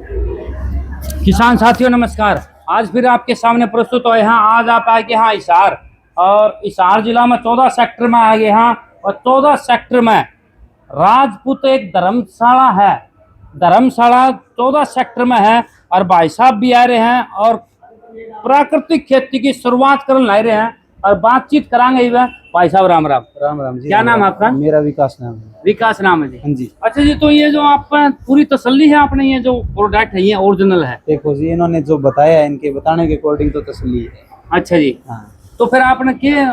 किसान साथियों नमस्कार। आज फिर आपके सामने प्रस्तुत हुए हैं। आज आप आए के यहाँ हिसार, और हिसार जिला में 14 सेक्टर में आ गए हैं, और 14 सेक्टर में राजपूत एक धर्मशाला है। धर्मशाला 14 सेक्टर में है, और भाई साहब भी आ रहे हैं और प्राकृतिक खेती की शुरुआत करने ला रहे हैं, और बातचीत कराएंगे ही। भाई साहब राम राम। राम राम जी। क्या नाम आपका? मेरा विकास नाम है। विकास नाम है जी। हाँ जी। अच्छा जी, तो ये जो आप पूरी तसल्ली है आपने, ये जो प्रोडक्ट है ये ओरिजिनल है? देखो जी, इन्होंने जो बताया है इनके बताने के अकॉर्डिंग तो तसल्ली है। अच्छा जी। हाँ। तो फिर आपने क्या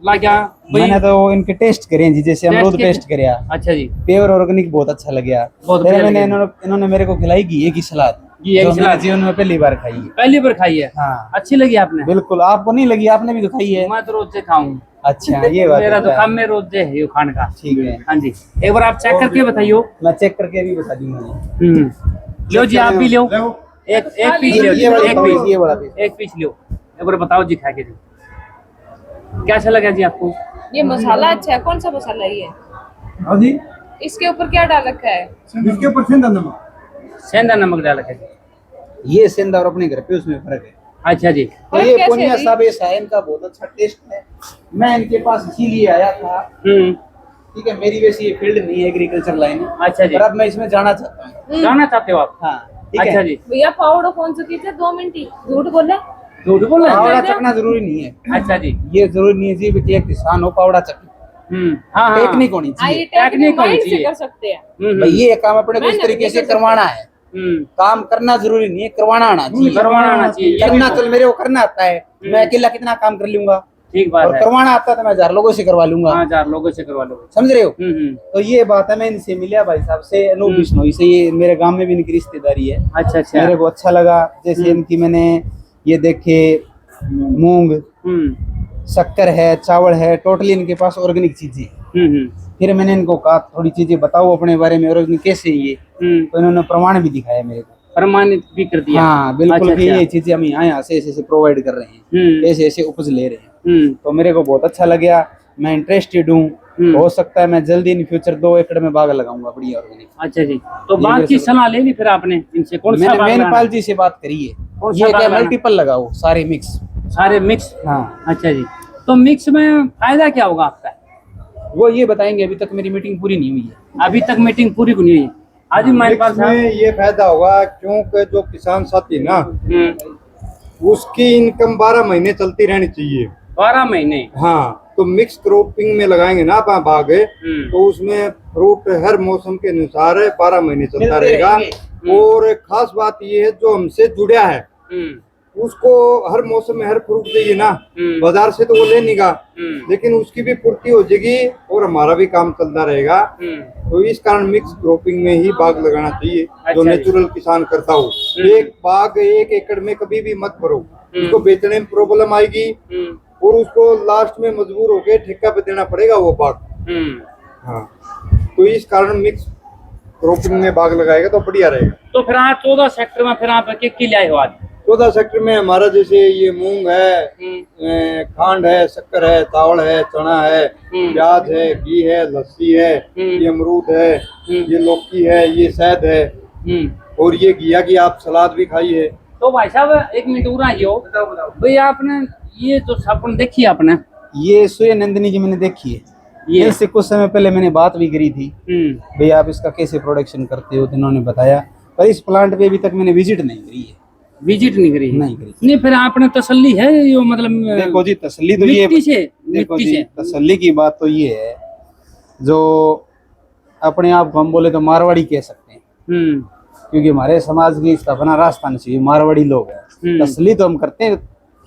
लगा? मैंने तो इनके टेस्ट करे जी, जैसे अमरूद टेस्ट कराया। अच्छा जी। प्योर ऑर्गेनिक बहुत अच्छा लगा। फिर मैंने इन्होंने मेरे को खिलाई घी की सलाद, जो मैंने जीवन में पहली बार खाई है। पहली बार खाई है? हाँ। अच्छी लगी आपने? बिल्कुल। आपको नहीं लगी? आपने भी तो खाई है। मैं तो रोज से खाऊं। अच्छा, ये बात मेरा तो काम में रोज से है खाने का। ठीक है। हाँ जी, एक बार आप चेक करके बताइयो। मैं चेक करके भी बता दूंगा। लो जी, आप भी लो। एक पीस लो, एक पीस लो। एक बार बताओ जी, खा के जी कैसा लगा जी आपको? ये मसाला अच्छा है। कौन सा मसाला ये? हाँ जी। इसके ऊपर क्या डाल रखा है? इसके ऊपर सेंधा नमक। सेंधा नमक डाल के जी। ये सेंधा और अपने घर पे उसमें फर्क है। अच्छा जी। तो ये पुनिया साहब इनका बहुत अच्छा टेस्ट है। मैं इनके पास इसीलिए आया था। ठीक है, मेरी वैसे ये फील्ड नहीं है, एग्रीकल्चर लाइन है। अच्छा जी। पर अब मैं इसमें जाना चाहता हूँ। जाना चाहते हो आप? हाँ। ठीक है। अच्छा जी। भैया पाउडर कौन सा कीजिए? 2 मिनट ही झूठ बोले। झूठ बोल रहे हैं? पावड़ा चखना जरूरी नहीं है। अच्छा जी। ये जरूरी नहीं है जी कि एक किसान हो पावड़ा चखे। हाँ, टेक्निक होनी चाहिए। टेक्निक होनी चाहिए। कर सकते हैं भाई, ये काम अपने को इस तरीके से करवाना है। काम करना जरूरी नहीं है, करवाना आना चाहिए। करवाना आना चाहिए। करना चल मेरे को करना आता है। मैं अकेला कितना काम कर लूंगा। ठीक बात और है। करवाना आता है तो मैं 1000 लोगों से करवा लूंगा। 1000 लोगों से करवा लो। समझ रहे हो? तो ये बात है। मैं इनसे मिला भाई साहब से, अनूप बिश्नोई से। ये मेरे गांव में भी इनकी रिश्तेदारी है। अच्छा अच्छा। मेरे को अच्छा लगा। जैसे इनकी मैंने ये देखे, मूंग, शक्कर है, चावल है, टोटली इनके पास ऑर्गेनिक चीजें। फिर मैंने इनको कहा थोड़ी चीजें बताओ अपने बारे में, ऑर्गेनिक कैसे ये। तो इन्होंने प्रमाण भी दिखाया मेरे को, प्रमाणित भी कर दिया। हाँ बिल्कुल। अच्छा, कि ये चीजें हम यहाँ से ऐसे प्रोवाइड कर रहे हैं, ऐसे ऐसे उपज ले रहे हैं। तो मेरे को बहुत अच्छा लगा। मैं इंटरेस्टेड हूँ। हो सकता है मैं जल्दी इन फ्यूचर 2 एकड़ में बाग लगाऊंगा बढ़िया ऑर्गेनिक। अच्छा जी। तो बाग की सलाह ले ली फिर आपने इनसे? कौन सा? मैंने मैनपाल जी से बात करी है। ये क्या मल्टीपल लगाओ, सारे मिक्स। सारे मिक्स? हाँ। अच्छा जी। तो मिक्स में फायदा क्या होगा आपका? वो ये बताएंगे। अभी तक मेरी मीटिंग पूरी नहीं हुई है। अभी तक मीटिंग पूरी नहीं हुई है। आज ही मिक्स में ये फायदा होगा क्योंकि जो किसान साथी ना, उसकी इनकम 12 महीने चलती रहनी चाहिए। 12 महीने? हाँ। तो मिक्स क्रॉपिंग में लगाएंगे ना आप बाग, तो उसमें फ्रूट हर मौसम के अनुसार 12 महीने चलता रहेगा। और खास बात ये है, जो हमसे जुड़ा है उसको हर मौसम में हर फ्रूट चाहिए ना। बाजार से तो वो ले निगा, लेकिन उसकी भी पूर्ति हो जाएगी और हमारा भी काम चलता रहेगा। तो इस कारण मिक्स क्रॉपिंग में ही बाग लगाना चाहिए। जो नेचुरल किसान करता हो। एक बाग 1 एकड़ में कभी भी मत भरो, उसको बेचने में प्रॉब्लम आएगी और उसको लास्ट में मजबूर होके ठेका पे देना पड़ेगा वो बाग। हाँ। तो इस कारण मिक्स क्रॉपिंग में बाग लगाएगा तो बढ़िया रहेगा। तो फिर आज 14 सेक्टर में फिर आप क्या लाए हो आज? 14 सेक्टर में हमारा जैसे ये मूंग है, खांड है, शक्कर है, चावल है, चना है, प्याज है, घी है, लस्सी है, ये अमरूद है, ये लौकी है, ये शहद है, और ये घिया की आप सलाद भी खाइए। तो भाई साहब 1 मिनट और आइयो। भाई आपने ये तो साबुन देखी आपने? ये सूर्य नंदिनी जी मैंने देखी है। ये इससे कुछ समय पहले मैंने बात भी करी थी, भाई आप इसका कैसे प्रोडक्शन करते हो, तो इन्होंने बताया। पर इस प्लांट पे अभी तक मैंने विजिट नहीं करी है। विजिट नहीं करी? नहीं करी। नहीं, फिर आपने तसल्ली है ये? मतलब देखो जी, तसल्ली तो ये देखो जी, तसल्ली की बात तो ये है, जो अपने आप को हम बोले तो मारवाड़ी कह सकते हैं। क्योंकि हमारे समाज की स्थापना राजस्थान से, मारवाड़ी लोग हैं। तसल्ली तो हम करते हैं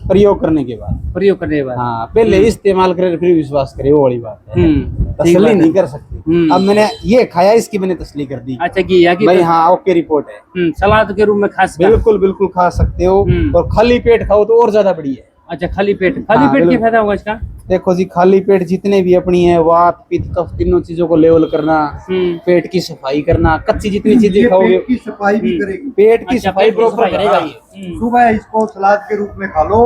प्रयोग करने के बाद। हाँ, पहले इस्तेमाल करे फिर विश्वास करे, वो वाली बात है। तसल्ली नहीं कर सकते। अब मैंने ये खाया, इसकी मैंने तसल्ली कर दी। अच्छा की भाई हाँ, ओके रिपोर्ट है। सलाद के रूप में खा सकते? बिल्कुल बिल्कुल खा सकते हो। और खाली पेट खाओ तो और ज्यादा बढ़िया है। अच्छा, खाली पेट क्या फायदा होगा इसका? देखो जी, खाली पेट जितने भी अपनी है, वात पित्त कफ, तीनों चीजों को लेवल करना, पेट की सफाई करना। कच्ची जितनी चीजें खाओगे पेट की सफाई भी करेगी। पेट की सफाई प्रॉपर करेगा ये। सुबह इसको सलाद के रूप में खा लो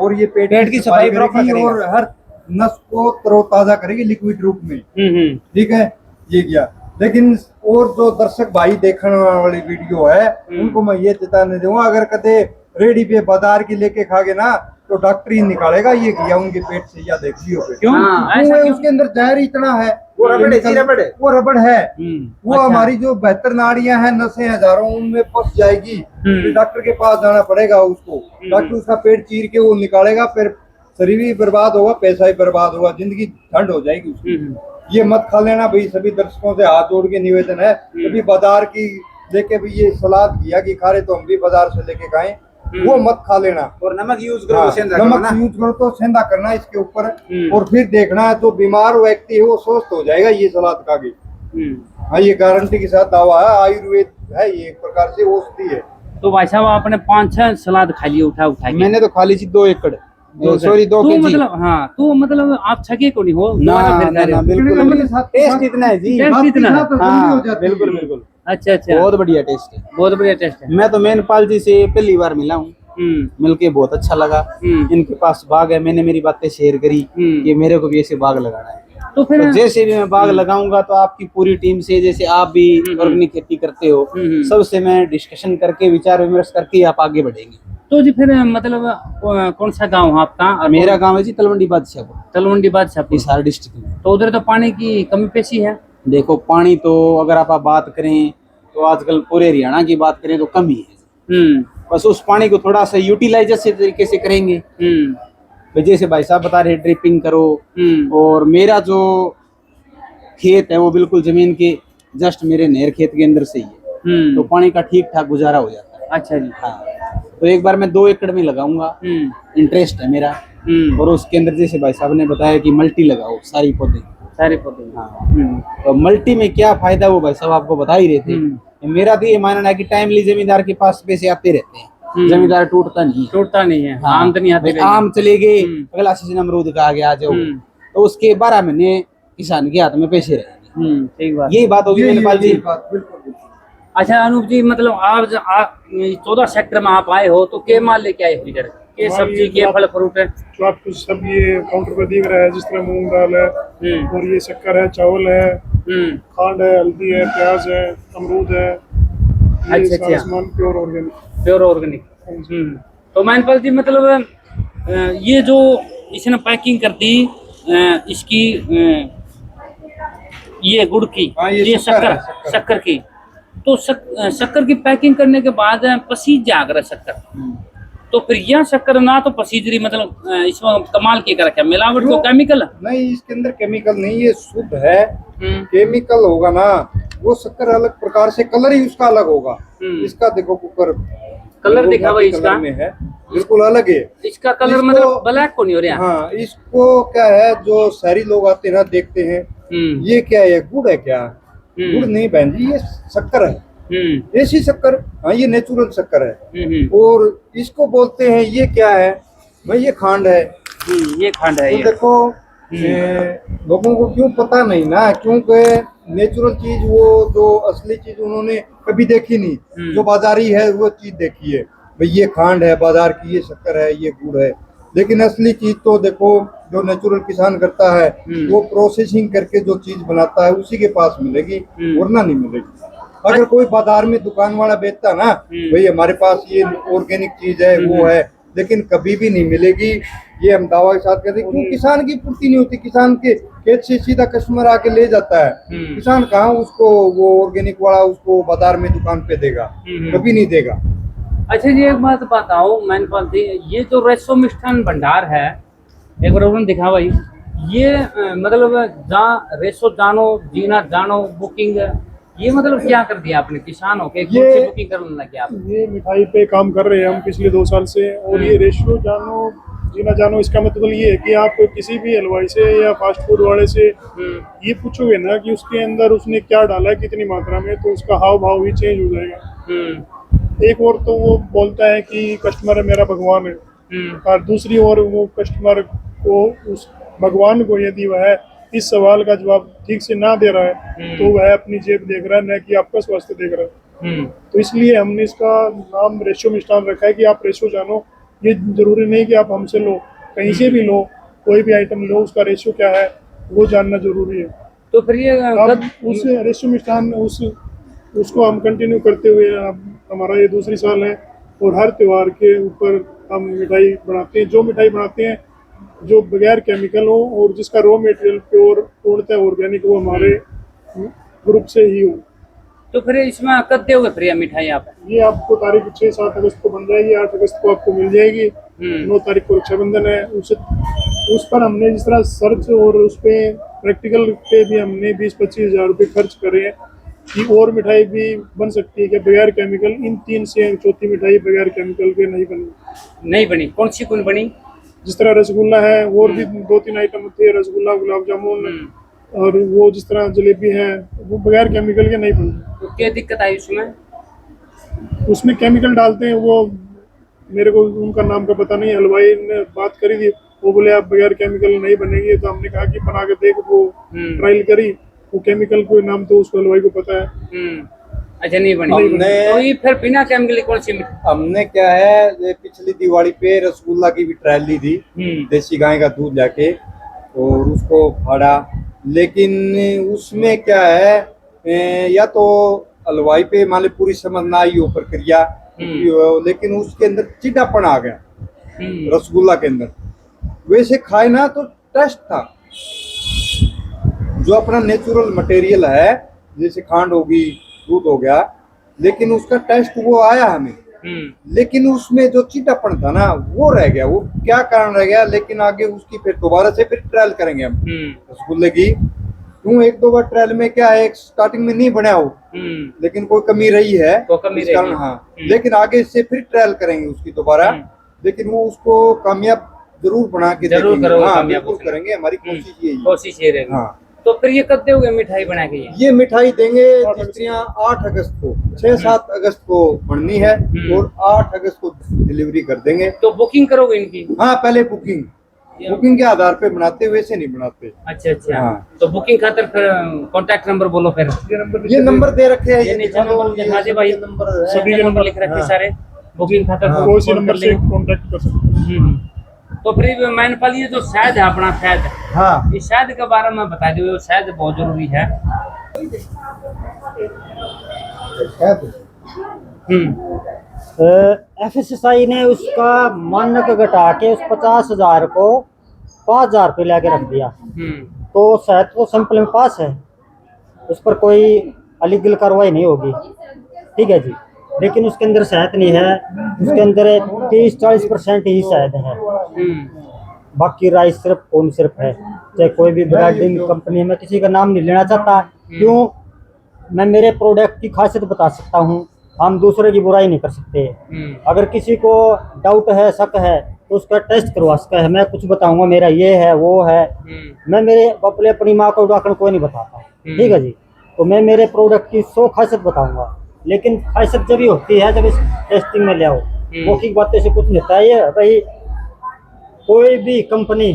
और ये पेट की सफाई करेगी और हर नस को तरोताजा करेगी लिक्विड रूप में। ठीक है, ये किया। लेकिन और जो दर्शक भाई देखने वाली वीडियो है उनको मैं ये चेतावनी दूंगा, अगर कदे रेडी पे बाजार की लेके खागे ना तो डॉक्टर ही निकालेगा ये किया उनके पेट से, या देख लियो पेट। क्यों? ऐसा क्यों? उसके अंदर जहर इतना है, वो रबड़ है जी, रबड़ है। वो रबड़ है। वो अच्छा। हमारी जो बेहतर नाड़ियां हैं, नसें हजारों, उनमें फंस जाएगी। फिर डॉक्टर के पास जाना पड़ेगा उसको, डॉक्टर उसका पेट चीर के वो निकालेगा, फिर शरीर भी बर्बाद होगा, पैसा भी बर्बाद होगा, जिंदगी ठंड हो जाएगी उसकी। ये मत खा लेना भाई, सभी दर्शकों से हाथ जोड़ के निवेदन है। कभी बाजार की लेके भी ये सलाद किया कि खा रहे तो हम भी बाजार से लेके खाएं, वो मत खा लेना। और नमक यूज करो, हाँ, सेंधा करो ना। नमक यूज करो तो सेंधा करना इसके ऊपर, और फिर देखना है तो बीमार व्यक्ति है वो स्वस्थ हो जाएगा ये सलाद खा के। हाँ, ये गारंटी के साथ दावा है, आयुर्वेद है, ये एक प्रकार से औषधि है। तो भाई साहब आपने 5-6 सलाद खा लिए उठा के। मैंने तो खा ली थी 2 एकड़, सॉरी 2 तो केजी। मतलब हाँ, तो मतलब आप छके को नहीं हो ना दोबारा फिर कह रहे ना, हो। बिल्कुल टेस्ट इतना है जी। टेस्ट इतना है। हाँ बिल्कुल बिल्कुल, अच्छा अच्छा, बहुत बढ़िया टेस्ट है। बहुत बढ़िया टेस्ट है। मैं तो मेनपाल जी से पहली बार मिला हूँ, मिलके बहुत अच्छा लगा। इनके पास बाग है, मैंने मेरी बातें शेयर करी कि मेरे को भी ऐसे बाग लगाना है। तो फिर तो जैसे भी मैं बाग लगाऊंगा तो आपकी पूरी टीम से, जैसे आप भी ऑर्गेनिक खेती करते हो, सबसे मैं डिस्कशन करके विचार विमर्श करके आप आगे बढ़ेंगे। तो जी फिर मतलब कौन सा गांव है आपका? और मेरा गांव है जी तलवंडी बादशाहपुर, तलवंडी बादशाहपुर, हिसार डिस्ट्रिक्ट में। तो उधर तो पानी की कमी पेशी है। देखो पानी तो अगर आप बात करें तो आजकल पूरे हरियाणा की बात करें तो कम ही है। बस उस पानी को थोड़ा सा यूटिलाइज अच्छे तरीके से करेंगे। जैसे भाई साहब बता रहे ड्रिपिंग करो, और मेरा जो खेत है वो बिल्कुल जमीन के जस्ट मेरे नहर खेत के अंदर से ही है, तो पानी का ठीक ठाक गुजारा हो जाता है। अच्छा जी। हाँ, तो एक बार मैं 2 एकड़ में लगाऊंगा, इंटरेस्ट है मेरा। और उसके अंदर जैसे भाई साहब ने बताया कि मल्टी लगाओ, सारी पौधे। हाँ, तो मल्टी में क्या फायदा वो भाई साहब आपको बता ही रहे थे। मेरा तो ये मानना है कि टाइमली जमींदार के पास पैसे आते रहते हैं, जमींदार टूटता नहीं है। हाँ, आमदनी आती भाई आम चले गए, अगला सीजन अमरूद का आ गया, आ जाओ, तो उसके 12 महीने किसान के हाथ में पैसे रहेंगे। ठीक बात। यही बात होगी मेनपाल जी। अच्छा अनूप जी, मतलब आप 14 सेक्टर में आप आए हो तो के माल लेके आए हो इधर? के सब्जी के फल फ्रूट है जो आपको सब ये काउंटर पर दिख रहा है, जिस तरह मूंग दाल है, और ये शक्कर है, चावल है, खांड है, हल्दी है, प्याज है, अमरूद है। अच्छा अच्छा, सामान प्योर ऑर्गेनिक। Pure organic. तो मैनपाल जी मतलब ये जो इसने पैकिंग कर दी इसकी, ये गुड़ की, हाँ, ये शक्कर की, तो शक्कर की पैकिंग करने के बाद पसीज जाकर शक्कर, तो फिर यह शक्कर ना तो पसीजरी, मतलब इसमें कमाल की कर रखा है, मिलावट तो केमिकल नहीं, इसके अंदर केमिकल नहीं, ये शुद्ध है। केमिकल होगा ना वो शक्कर अलग प्रकार से, कलर ही उसका अलग होगा। इसका देखो कुकर कलर दिखा हुआ इसका में है, बिल्कुल अलग है इसका कलर, मतलब ब्लैक को नहीं हो रहा। हाँ, इसको क्या है, जो शहरी लोग आते हैं ना देखते हैं ये क्या है, गुड़ है क्या? गुड़ नहीं बहन जी, ये शक्कर है, देसी शक्कर। हाँ, ये नेचुरल शक्कर है। और इसको बोलते हैं, ये क्या है भाई, ये खांड है। ये खांड है। तो देखो लोगों को क्यों पता नहीं ना, क्योंकि नेचुरल चीज, वो जो असली चीज उन्होंने कभी देखी नहीं। जो बाजारी है वो चीज देखी है, भाई ये खांड है बाजार की, ये शक्कर है, ये गुड़ है। लेकिन असली चीज तो देखो जो नेचुरल किसान करता है, वो प्रोसेसिंग करके जो चीज बनाता है उसी के पास मिलेगी, वरना नहीं मिलेगी। अगर कोई बाजार में दुकान वाला बेचता ना, भाई हमारे पास ये ऑर्गेनिक चीज है, वो है, लेकिन कभी भी नहीं मिलेगी। ये हम दावा के साथ कहते हैं, क्यों? किसान की पूर्ति नहीं होती, किसान के खेत से सीधा कस्टमर आके ले जाता है। किसान कहाँ उसको, वो ऑर्गेनिक वाला उसको बाजार में दुकान पे देगा, कभी नहीं देगा। अच्छा जी, एक बात बताओ मैनपाल जी, ये जो रेसो मिष्ठान भंडार है, एक बार उन्होंने दिखा भाई, ये मतलब रेसो जानो जीना जानो बुकिंग, ये मतलब क्या कर दिया आपने किसान हो के, बुकिंग करने लगे आप? ये मिठाई पे काम कर रहे हैं हम पिछले 2 साल से। और ये रेशो जानो जीना जानो, इसका मतलब ये है कि आप किसी भी हलवाई से या फास्ट फूड वाले से ये पूछोगे ना कि उसके अंदर उसने क्या डाला है, कितनी मात्रा में, तो उसका हाव भाव भी चेंज हो जाएगा। एक और तो वो बोलता है कि कस्टमर मेरा भगवान है, और दूसरी ओर वो कस्टमर को, उस भगवान को, यदि वह इस सवाल का जवाब ठीक से ना दे रहा है तो वह अपनी जेब देख रहा है, न कि आपका स्वास्थ्य देख रहा है। तो इसलिए हमने इसका नाम रेशो मिष्ठान रखा है कि आप रेशो जानो। ये जरूरी नहीं कि आप हमसे लो, कहीं से भी लो, कोई भी आइटम लो, उसका रेशो क्या है वो जानना जरूरी है। तो फिर ये अब उस रेशो मिष्ठान उसको हम कंटिन्यू करते हुए अब हमारा ये दूसरी साल है और हर त्योहार के ऊपर हम मिठाई बनाते हैं। जो मिठाई बनाते हैं जो बगैर केमिकल हो और जिसका रॉ मटेरियल प्योर पूर्णतः ऑर्गेनिक हो, हमारे ग्रुप से ही हो। तो फिर इसमें कब दोगे फिर ये मिठाई आप? ये आपको तारीख 6-7 अगस्त को बन जाएगी, 8 अगस्त को आपको मिल जाएगी। 9 तारीख को रक्षाबंधन है। उस पर हमने जिस तरह सर्च और उस पर प्रैक्टिकल पे भी हमने 20-25 हज़ार रुपये खर्च करे कि और मिठाई भी बन सकती है क्या बगैर केमिकल। इन 3 से चौथी मिठाई बगैर केमिकल के नहीं बनी। कौन सी बनी? जिस तरह रसगुल्ला है और भी 2-3 आइटम थे, रसगुल्ला, गुलाब जामुन और वो जिस तरह जलेबी है वो बगैर केमिकल के नहीं बनी। तो क्या दिक्कत आई उसमें? उसमें केमिकल डालते हैं, वो मेरे को उनका नाम का पता नहीं। हलवाई ने बात करी थी, वो बोले आप बगैर केमिकल नहीं बनेगी। तो हमने कहा कि बना के देख, वो ट्रायल करी, वो केमिकल कोई नाम तो उसको हलवाई को पता है। अच्छा, नहीं बनी। तो ये फिर बिना केमिकल कौन सी? हमने क्या है, ये पिछली दिवाली पे रसगुल्ला की भी ट्रायल ली थी, देसी गाय का दूध जाके और उसको फाड़ा। लेकिन उसमें क्या है, या तो हलवाई पे मान ली पूरी समझ ना आई हो प्रक्रिया, लेकिन उसके अंदर चिटापन आ गया रसगुल्ला के अंदर। वैसे खाए ना तो टेस्ट था, जो अपना नेचुरल मटेरियल है जैसे खांड होगी, दूध हो गया, लेकिन उसका टेस्ट वो आया हमें। लेकिन उसमें जो चिटापन था ना वो रह गया। वो क्या कारण रह गया, लेकिन आगे उसकी फिर दोबारा से फिर ट्रायल करेंगे हम रसगुल्ले की। क्यों 1-2 बार ट्रायल में क्या है, स्टार्टिंग में नहीं बना हो, लेकिन कोई कमी रही है तो कमी इस कारण, हाँ। लेकिन आगे से फिर ट्रायल करेंगे उसकी दोबारा, लेकिन वो उसको कामयाब जरूर बना के देखेंगे। हाँ, बिल्कुल करेंगे, हमारी कोशिश ये रहेगी। हाँ। तो फिर ये कब दोगे मिठाई बना के? ये मिठाई देंगे जिसरियाँ 8 अगस्त को, 6-7 अगस्त को बननी है और 8 अगस्त को डिलीवरी कर देंगे। तो बुकिंग करोगे इनकी? हाँ, पहले बुकिंग के आधार पे बनाते, वैसे नहीं बनाते। अच्छा। हाँ। तो बुकिंग खातर फिर कांटेक्ट नंबर बोलो फिर। ये नंबर दे रखे हैं, ये नीचे नंबर दिखा दे भाई, सभी के नंबर लिख रखे हैं सारे। बुकिंग खातर कोई सी नंबर से कांटेक्ट कर सकते हैं। तो फिर मैंने पहले ये जो शहद है अपना, शहद, हाँ, इस शहद के बारे में बता दो। शहद बहुत जरूरी है। FSSAI ने उसका मानक घटा के उस 50,000 को 5,000 रुपये लेके रख दिया। तो शहद तो सैंपल में पास है, उस पर कोई अलीगल कार्रवाई नहीं होगी, ठीक है जी। लेकिन उसके अंदर शहद नहीं है, उसके अंदर 30-40% ही शहद है, बाकी राइस सिर्फ कौन सिर्फ है। चाहे कोई भी ब्रांडिंग कंपनी, में किसी का नाम नहीं लेना चाहता, क्यों, मैं मेरे प्रोडक्ट की खासियत बता सकता हूँ, हम दूसरे की बुराई नहीं कर सकते। अगर किसी को डाउट है, शक है, तो उसका टेस्ट करवा सकता है। मैं कुछ बताऊंगा मेरा ये है वो है, मैं मेरे अपनी माँ को डॉक्टर कोई नहीं बताता, ठीक है जी। तो मैं मेरे प्रोडक्ट की 100 खासियत बताऊंगा, लेकिन खासियत जब ही होती है जब इस टेस्टिंग में ले आओ। मौखिक बातें से कुछ नहीं होता है। ये भाई कोई भी कंपनी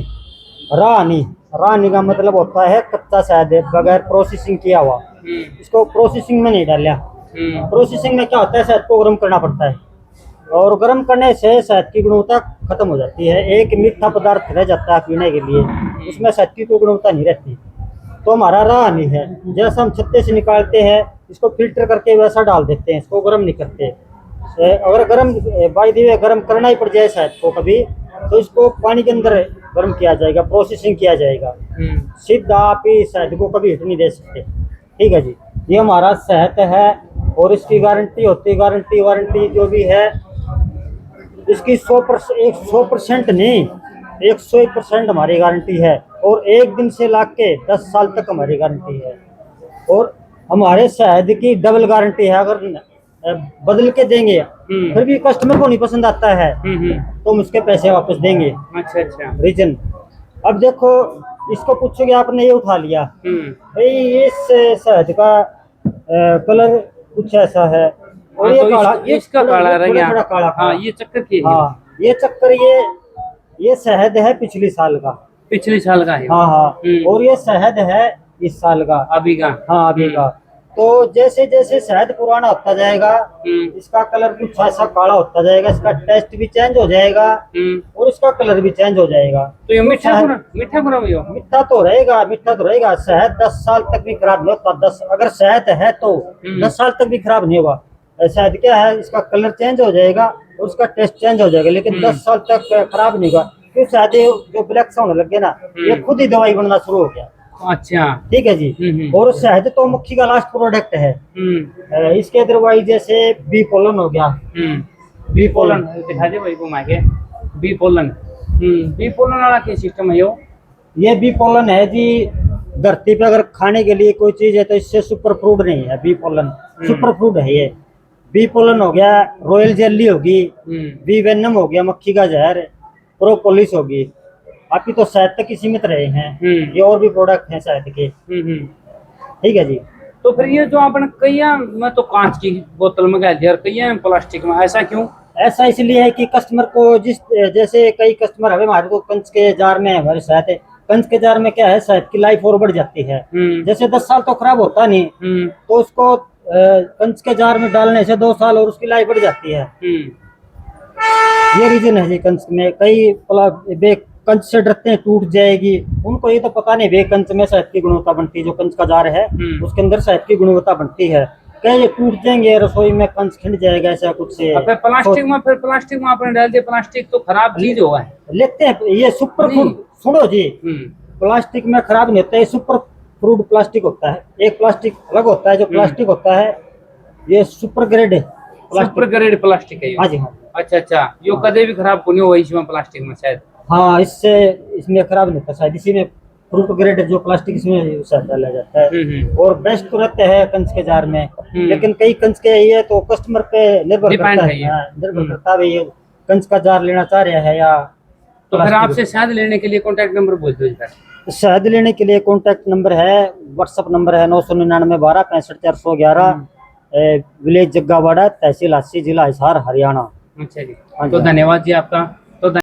रानी का मतलब होता है कच्चा शहद बगैर प्रोसेसिंग किया हुआ, इसको प्रोसेसिंग में नहीं डाला। प्रोसेसिंग में क्या होता है, शहद को गर्म करना पड़ता है, और गर्म करने से शहद की गुणवत्ता खत्म हो जाती है। एक मीठा पदार्थ रह जाता है पीने के लिए, उसमें शहद की कोई गुणवत्ता नहीं रहती। तो हमारा रानी है, जैसा हम छत्ते से निकालते हैं, इसको फिल्टर करके वैसा डाल देते हैं, इसको गर्म नहीं करते। अगर गर्म बाई दी गर्म करना ही पड़ जाए शहद को कभी, तो इसको पानी के अंदर गर्म किया जाएगा, प्रोसेसिंग किया जाएगा। सीधा आप ही शहद को कभी हिट नहीं दे सकते, ठीक है जी। ये हमारा शहद है और इसकी गारंटी होती है, वारंटी जो भी है इसकी 100% नहीं, 101% हमारी गारंटी है। और 1 दिन से लाके 10 साल तक हमारी गारंटी है। और हमारे शहद की डबल गारंटी है, अगर बदल के देंगे फिर भी कस्टमर को नहीं पसंद आता है तो हम उसके पैसे वापस देंगे। अच्छा। रीजन, अब देखो, इसको पूछोगे आपने ये उठा लिया भाई, इस शहद का कलर कुछ ऐसा है, और ये काला, इसका काला रंग है। थोड़ा काला। हाँ, ये चक्कर की है। हाँ, ये चक्कर, ये शहद है पिछले साल का है। हाँ। और ये शहद है इस साल का, अभी का। हाँ, अभी का। तो जैसे जैसे शहद पुराना होता जाएगा इसका कलर कुछ ऐसा काला होता जाएगा, इसका टेस्ट भी चेंज हो जाएगा और इसका कलर भी चेंज हो जाएगा। तो ये मीठा गुना भी हो? मीठा तो रहेगा। शहद 10 साल तक भी खराब नहीं होता। 10 अगर शहद है तो 10 साल तक भी खराब नहीं होगा। शहद क्या है, इसका कलर चेंज हो जाएगा और उसका टेस्ट चेंज हो जाएगा, लेकिन 10 साल तक खराब नहीं होगा। फिर शहद जो ब्लैक सा होने लग गया ना, ये खुद ही दवाई बनना शुरू हो गया। अच्छा, ठीक है जी। और शहद तो मक्खी का लास्ट प्रोडक्ट है। इसके अदरवाइज जैसे बी पोलन हो गया। बी पोलन दिखा दे भाई घुमा के। बी पोलन वाला क्या सिस्टम है ये बी पोलन है जी। धरती पे अगर खाने के लिए कोई चीज है तो इससे सुपर फूड नहीं है। बी पोलन सुपर फूड है ये। बी पोलन हो गया, रॉयल जेली होगी, बी वेनम हो गया मक्खी का जहर, प्रोपोलिस होगी। अभी तो शहद तक ही सीमित रहे हैं, ये और भी प्रोडक्ट हैं शहद के। ठीक है जी। तो फिर ये जो आपने कई में तो कांच की बोतल में गए और कई में प्लास्टिक में, ऐसा क्यों? ऐसा इसलिए है कि कस्टमर को जैसे कई कस्टमर हमारे को कंच के जार में हमारे शहद है। कंच के जार में क्या है, शहद की लाइफ और बढ़ जाती है। जैसे 10 साल तो खराब होता नहीं, तो उसको कंच के जार में डालने से 2 साल और उसकी लाइफ बढ़ जाती है। ये रीजन है जी। कंच में कई कंच से डरते हैं टूट जाएगी, उनको ये तो पता नहीं वे कंच में शहद की गुणवत्ता बनती है। जो कंच का जार है उसके अंदर शहद की गुणवत्ता बनती है। कहीं ये टूट जाएंगे, रसोई में कंच खिंड जाएगा, ऐसा कुछ से। प्लास्टिक में आपने डाल दिया, प्लास्टिक तो खराब चीज होगा। लेते हैं ये सुपर फूड। सुनो जी, प्लास्टिक में खराब नहीं होता है, सुपर फूड प्लास्टिक होता है। एक प्लास्टिक अलग होता है, जो प्लास्टिक होता है ये सुपर ग्रेड है। सुपर ग्रेड प्लास्टिक है। हाँ जी हाँ। अच्छा, यो कदे भी खराब को नहीं हुआ इसमें प्लास्टिक में शायद। हाँ, इसमें खराब नहीं होता शायद। इसी में फ्रूट ग्रेड जो प्लास्टिक इसमें डाला जाता है। और बेस्ट तो रहते हैं कंच के जार में, लेकिन कई कंच के ये तो कस्टमर पे निर्भर करता है। निर्भर करता है ये कंच का जार लेना चाह रहा है या। तो फिर आपसे शहद लेने के लिए कॉन्टैक्ट नंबर बोल दो। शहद लेने के लिए कॉन्टैक्ट नंबर है, व्हाट्सएप नंबर है 999 12 65 411, विलेज जग्गावाड़ा, तहसील हांसी, जिला हिसार, हरियाणा। अच्छा जी, तो धन्यवाद जी आपका।